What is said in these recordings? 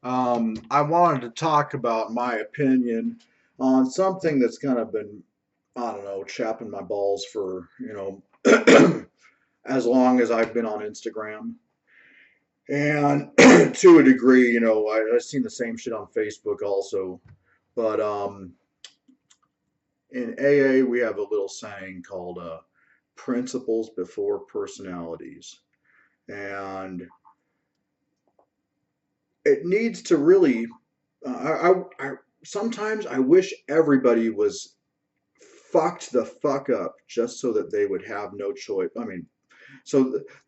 I wanted to talk about my opinion on something that's kind of been, I don't know, chapping my balls for, as long as I've been on Instagram. And to a degree, I've seen the same shit on Facebook also. But in AA, we have a little saying called principles before personalities. And it needs to really, sometimes I wish everybody was fucked the fuck up just so that they would have no choice. I mean,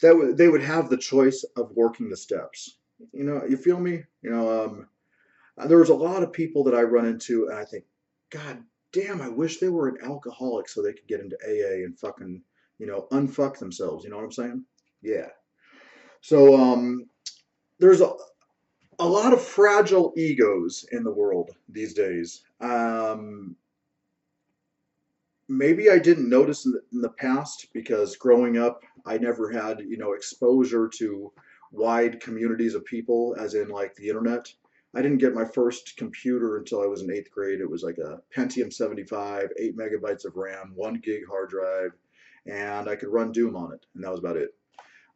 they would have the choice of working the steps. You feel me? There was a lot of people that I run into, and I think, God damn, I wish they were an alcoholic so they could get into AA and fucking, unfuck themselves. You know what I'm saying? Yeah. So there's a lot of fragile egos in the world these days. Maybe I didn't notice in the past because growing up, I never had, exposure to wide communities of people, as in like the internet. I didn't get my first computer until I was in eighth grade. It was like a Pentium 75, 8 megabytes of RAM, 1 gig hard drive, and I could run Doom on it, and that was about it.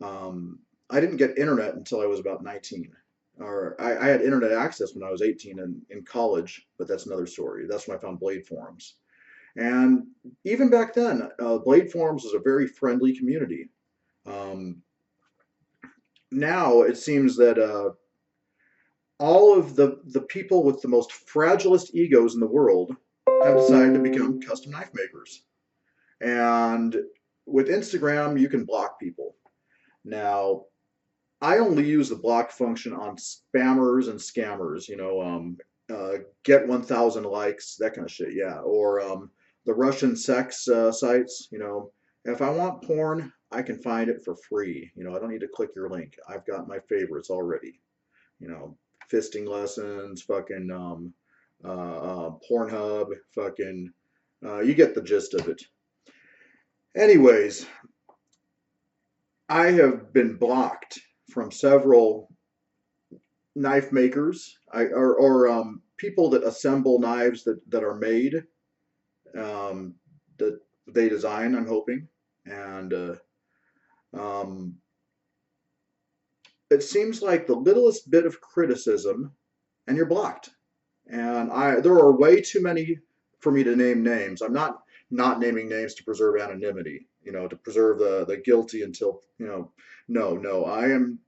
I didn't get internet until I was about 19. Or I had internet access when I was 18 in college, but that's another story. That's when I found Blade forums. And even back then, Blade Forums was a very friendly community. Um, Now it seems that all of the people with the most fragilest egos in the world have decided to become custom knife makers. And with Instagram, you can block people. Now, I only use the block function on spammers and scammers, get 1,000 likes, that kind of shit, yeah. Or the Russian sex sites, if I want porn, I can find it for free. I don't need to click your link. I've got my favorites already. You know, fisting lessons, fucking Pornhub, fucking, you get the gist of it. Anyways, I have been blocked from several knife makers or people that assemble knives that are made that they design. I'm hoping, and um, it seems like the littlest bit of criticism, and you're blocked. And there are way too many for me to name names. I'm not naming names to preserve anonymity. To preserve the guilty until no. I am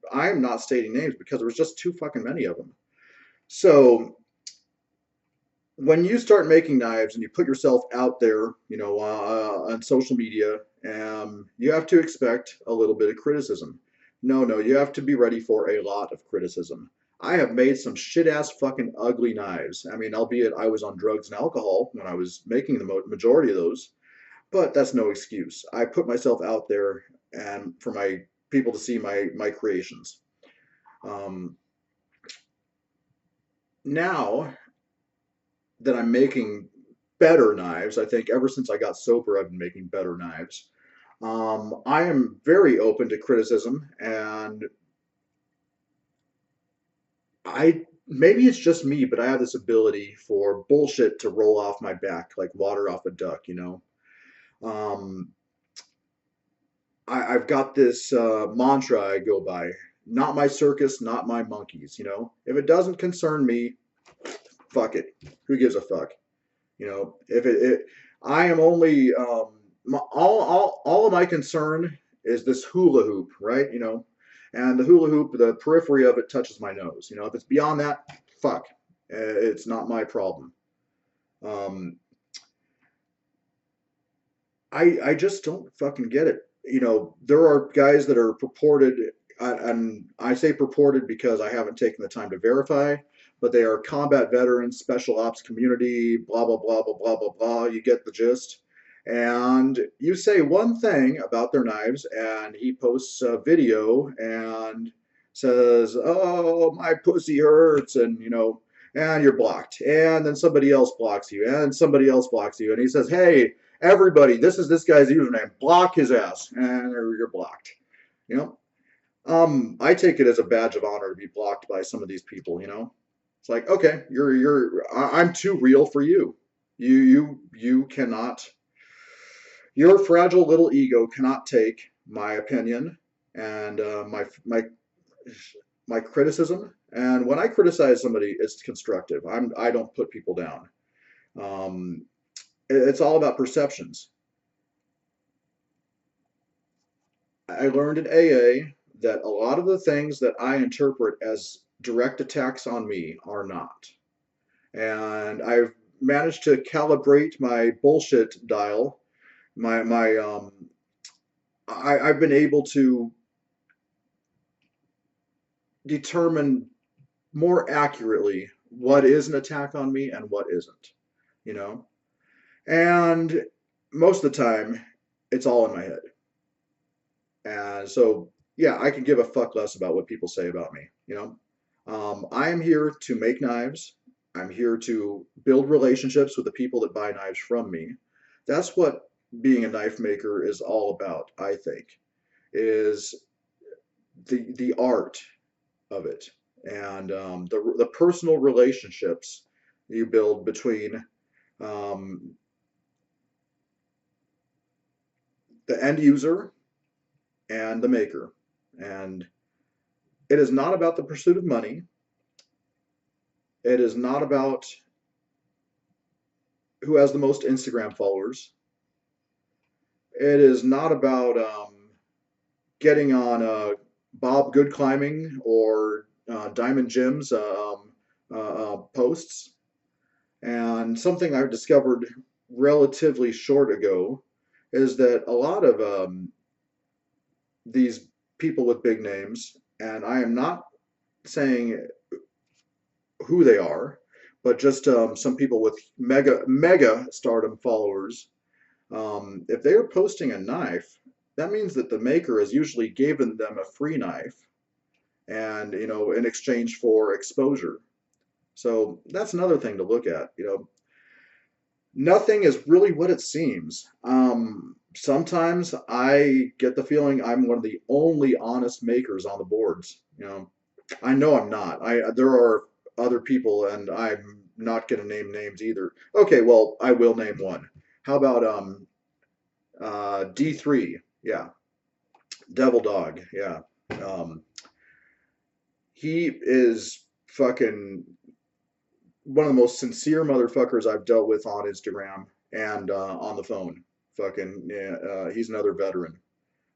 not stating names because there was just too fucking many of them. So when you start making knives and you put yourself out there, on social media, you have to expect a little bit of criticism. No, you have to be ready for a lot of criticism. I have made some shit ass fucking ugly knives. I mean, albeit I was on drugs and alcohol when I was making the majority of those, but that's no excuse. I put myself out there and for my people to see my creations. Um, Now that I'm making better knives. I think ever since I got sober, I've been making better knives. I am very open to criticism, and I maybe it's just me, but I have this ability for bullshit to roll off my back like water off a duck. Um, I've got this mantra I go by: not my circus, not my monkeys. If it doesn't concern me, fuck it. Who gives a fuck? If I am only all of my concern is this hula hoop, right? And the hula hoop, the periphery of it touches my nose. If it's beyond that, fuck, it's not my problem. Um, I just don't fucking get it. There are guys that are purported, and I say purported because I haven't taken the time to verify, but they are combat veterans, special ops community, blah, blah, blah, blah, blah, blah, blah. You get the gist. And you say one thing about their knives, and he posts a video and says, "Oh, my pussy hurts," and you're blocked. And then somebody else blocks you, and somebody else blocks you. And he says, "Hey, everybody, this is this guy's username. Block his ass," and you're blocked. You know, I take it as a badge of honor to be blocked by some of these people, you know? It's like, okay, I'm too real for you. You cannot, your fragile little ego cannot take my opinion and my criticism. And when I criticize somebody, it's constructive. I don't put people down. Um, it's all about perceptions. I learned in AA that a lot of the things that I interpret as direct attacks on me are not. And I've managed to calibrate my bullshit dial. I've been able to determine more accurately what is an attack on me and what isn't, you know? And most of the time, it's all in my head. And so, yeah, I can give a fuck less about what people say about me, you know? I am here to make knives. I'm here to build relationships with the people that buy knives from me. That's what being a knife maker is all about, I think, is the art of it and the personal relationships you build between um, the end user and the maker. And it is not about the pursuit of money. It is not about who has the most Instagram followers. It is not about getting on Bob Good Climbing or Diamond Jim's posts. And something I've discovered relatively short ago is that a lot of these people with big names, and I am not saying who they are, but just some people with mega stardom followers. If they are posting a knife, that means that the maker has usually given them a free knife, and in exchange for exposure. So that's another thing to look at. Nothing is really what it seems. Sometimes I get the feeling I'm one of the only honest makers on the boards. I know I'm not. There are other people, and I'm not going to name names either. Okay, well, I will name one. How about D3? Yeah, Devil Dog. Yeah, um, he is fucking one of the most sincere motherfuckers I've dealt with on Instagram and on the phone. Fucking yeah, he's another veteran.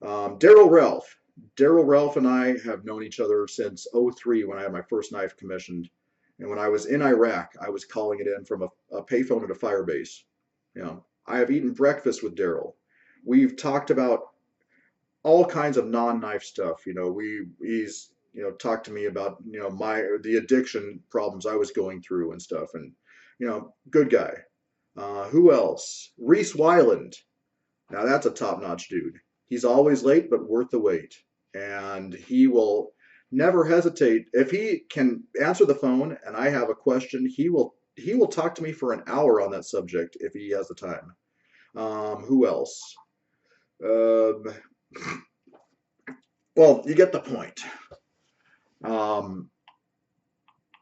Daryl Ralph. Daryl Ralph and I have known each other since '03 when I had my first knife commissioned. And when I was in Iraq, I was calling it in from a payphone at a fire base. I have eaten breakfast with Daryl. We've talked about all kinds of non-knife stuff. He's talked to me about the addiction problems I was going through and stuff, and good guy. Who else? Reese Wyland. Now that's a top-notch dude. He's always late, but worth the wait, and he will never hesitate if he can answer the phone and I have a question. He will talk to me for an hour on that subject if he has the time. Who else? Um, well, you get the point. Um,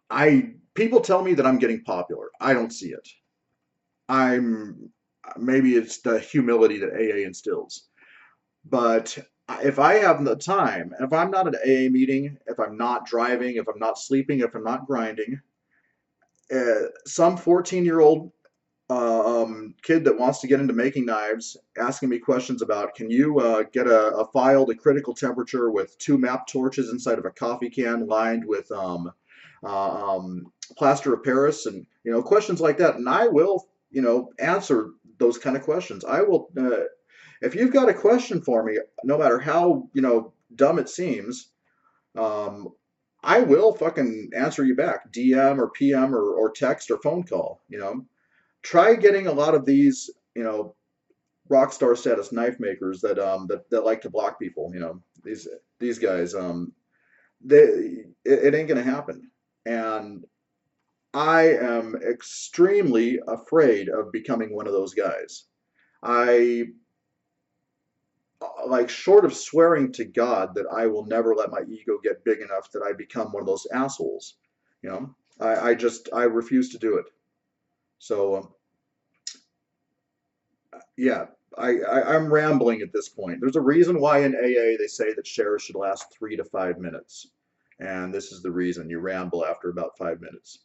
I People tell me that I'm getting popular. I don't see it. I'm Maybe it's the humility that AA instills. But if I have the time, if I'm not at an AA meeting, if I'm not driving, if I'm not sleeping, if I'm not grinding, some 14-year-old kid that wants to get into making knives asking me questions about can you get a file to critical temperature with two map torches inside of a coffee can lined with plaster of Paris and questions like that, and I will answer those kind of questions. I will if you've got a question for me, no matter how dumb it seems, um, I will fucking answer you back, DM or PM or text or phone call. Try getting a lot of these, rock star status knife makers that like to block people. These guys, it ain't gonna happen. And I am extremely afraid of becoming one of those guys. I like short of swearing to God that I will never let my ego get big enough that I become one of those assholes. You know, I refuse to do it. So yeah, I'm rambling at this point. There's a reason why in AA they say that shares should last 3 to 5 minutes, and this is the reason. You ramble after about 5 minutes.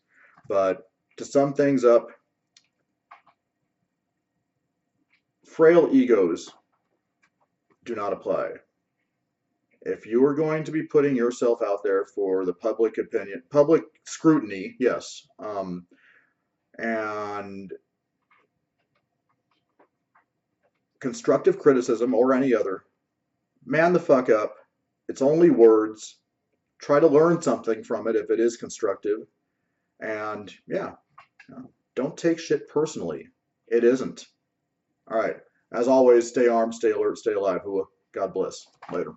But to sum things up, frail egos do not apply. If you are going to be putting yourself out there for the public opinion, public scrutiny, yes, and constructive criticism or any other, man the fuck up. It's only words. Try to learn something from it if it is constructive. And yeah, don't take shit personally. It isn't. All right. As always, stay armed, stay alert, stay alive. God bless. Later.